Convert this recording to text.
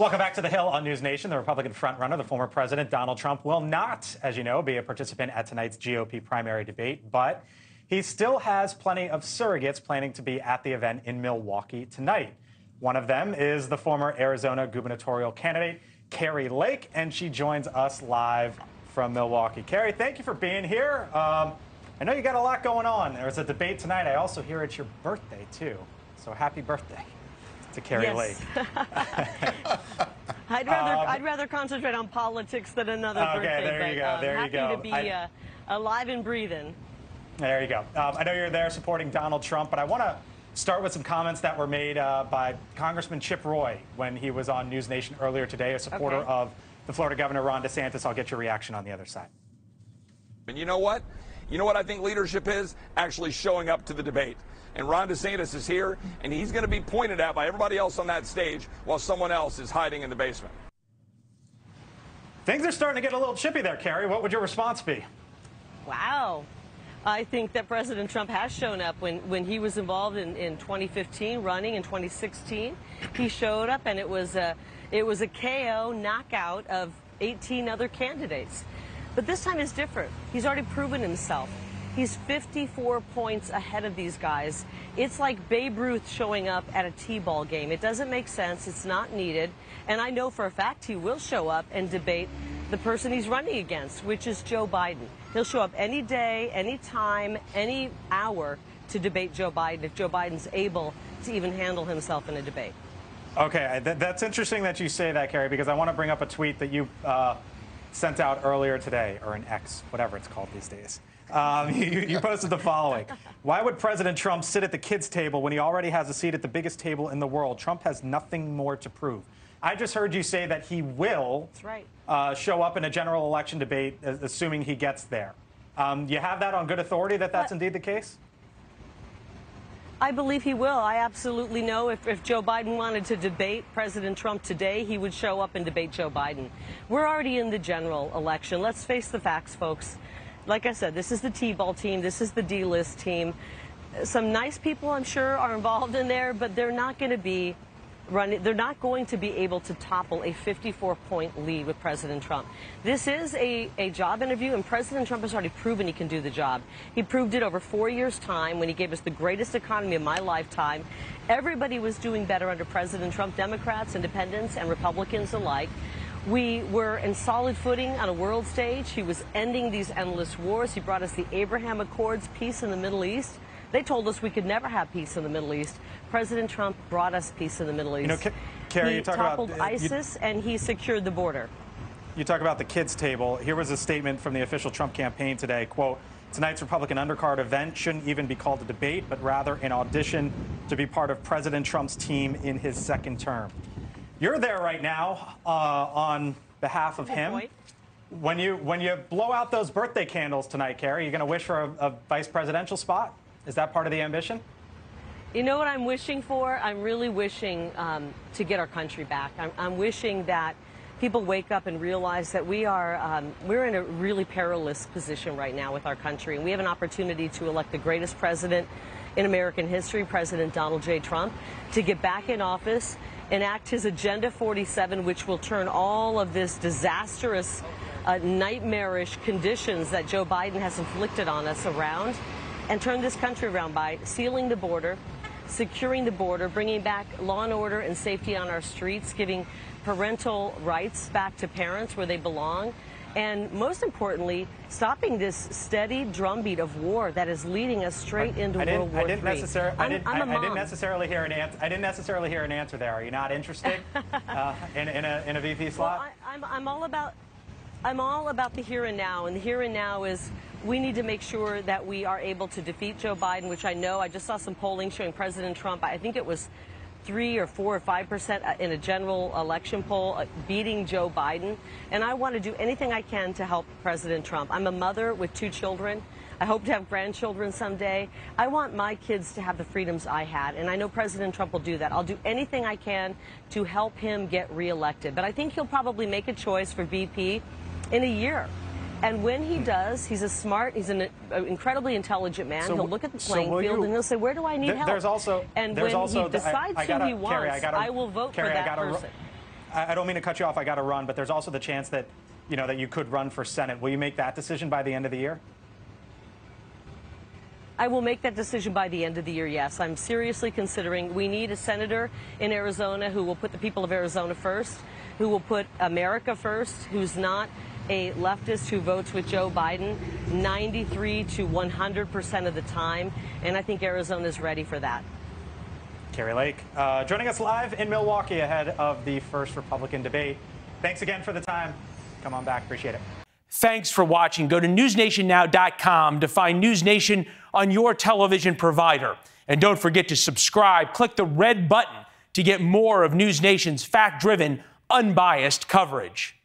Welcome back to The Hill on NewsNation. The Republican frontrunner, the former president, Donald Trump, will not, as you know, be a participant at tonight's GOP primary debate, but he still has plenty of surrogates planning to be at the event in Milwaukee tonight. One of them is the former Arizona gubernatorial candidate, Kari, and she joins us live from Milwaukee. Kari, thank you for being here. I know you got a lot going on. There's a debate tonight. I also hear it's your birthday, too. So happy birthday to Kari. Yes. I'd rather concentrate on politics than another birthday. There you go. There you go. Happy to be alive and breathing. There you go. I know you're there supporting Donald Trump, but I want to start with some comments that were made by Congressman Chip Roy when he was on NewsNation earlier today, a supporter of the Florida Governor Ron DeSantis. I'll get your reaction on the other side. And you know what? You know what I think leadership is? Actually showing up to the debate. And Ron DeSantis is here, and he's going to be pointed at by everybody else on that stage while someone else is hiding in the basement. Things are starting to get a little chippy there, Kari. What would your response be? Wow. I think that President Trump has shown up. When he was involved in 2015, running in 2016, he showed up, and it was a KO knockout of 18 other candidates. But this time is different. He's already proven himself. He's 54 points ahead of these guys. It's like Babe Ruth showing up at a T-ball game. It doesn't make sense. It's not needed. And I know for a fact he will show up and debate the person he's running against, which is Joe Biden. He'll show up any day, any time, any hour to debate Joe Biden if Joe Biden's able to even handle himself in a debate. Okay, that's interesting that you say that, Kari, because I want to bring up a tweet that you sent out earlier today, or an X, whatever it's called these days. You posted the following. Why would President Trump sit at the kids' table when he already has a seat at the biggest table in the world? Trump has nothing more to prove. I just heard you say that he will show up in a general election debate, assuming he gets there. You have that on good authority that that's indeed the case? I believe he will. I absolutely know if Joe Biden wanted to debate President Trump today, he would show up and debate Joe Biden. We're already in the general election. Let's face the facts, folks. Like I said, this is the T-ball team. This is the D-list team. Some nice people, I'm sure, are involved in there, but they're not going to be they're not going to be able to topple a 54-point lead with President Trump. This is a job interview, and President Trump has already proven he can do the job. He proved it over 4 years' time when he gave us the greatest economy of my lifetime. Everybody was doing better under President Trump, Democrats, independents, and Republicans alike. We were in solid footing on a world stage. He was ending these endless wars. He brought us the Abraham Accords, peace in the Middle East. They told us we could never have peace in the Middle East. President Trump brought us peace in the Middle East. You know, Kari, he toppled ISIS, and he secured the border. You talk about the kids' table. Here was a statement from the official Trump campaign today. Quote, tonight's Republican undercard event shouldn't even be called a debate, but rather an audition to be part of President Trump's team in his second term. You're there right now on behalf of him. When you blow out those birthday candles tonight, Kari, you're going to wish for a vice presidential spot? Is that part of the ambition? You know what I'm wishing for? I'm really wishing to get our country back. I'm wishing that people wake up and realize that we're in a really perilous position right now with our country, and we have an opportunity to elect the greatest president in American history, President Donald J. Trump, to get back in office, enact his Agenda 47, which will turn all of this disastrous, nightmarish conditions that Joe Biden has inflicted on us around, and turn this country around by sealing the border, securing the border, bringing back law and order and safety on our streets, giving parental rights back to parents where they belong, and most importantly, stopping this steady drumbeat of war that is leading us straight into World War III. I didn't necessarily hear an answer there. Are you not interested in a VP slot? Well, I'm all about the here and now, and the here and now is we need to make sure that we are able to defeat Joe Biden, which I know. I just saw some polling showing President Trump, I think it was 3 or 4 or 5% in a general election poll, beating Joe Biden. And I want to do anything I can to help President Trump. I'm a mother with 2 children. I hope to have grandchildren someday. I want my kids to have the freedoms I had, and I know President Trump will do that. I'll do anything I can to help him get reelected. But I think he'll probably make a choice for VP in a year. And when he does, he's he's an incredibly intelligent man. He'll look at the playing field and he'll say, where do I need help? And when he decides who he wants, I will vote for that person. I don't mean to cut you off. I got to run, but there's also the chance that, that you could run for Senate. Will you make that decision by the end of the year? I will make that decision by the end of the year, yes. I'm seriously considering we need a senator in Arizona who will put the people of Arizona first, who will put America first, who's not a leftist who votes with Joe Biden 93 to 100% of the time. And I think Arizona is ready for that. Kari Lake, joining us live in Milwaukee ahead of the first Republican debate. Thanks again for the time. Come on back. Appreciate it. Thanks for watching. Go to newsnationnow.com to find NewsNation on your television provider. And don't forget to subscribe. Click the red button to get more of NewsNation's fact-driven, unbiased coverage.